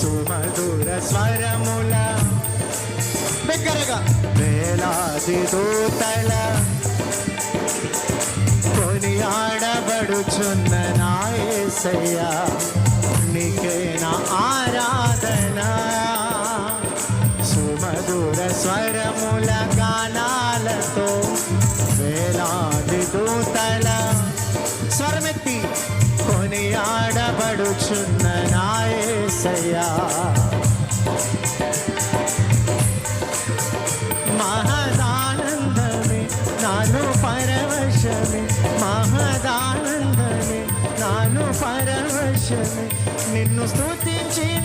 సుమధుర స్వరముల దగ్గరగా వేలాది దూతల కొనియాడబడుచున్న నా యేసయ్యా నీకే నా ఆరాధన సుమధుర స్వరముల గానాలతో వేలాది దూతల స్వరమెత్తి కొనియాడబడుచున్న నా యేసయ్యా మహదానందమే నాను పరవశమే మహదానందమే నాను పరవశమే నిన్ను స్తుతించిన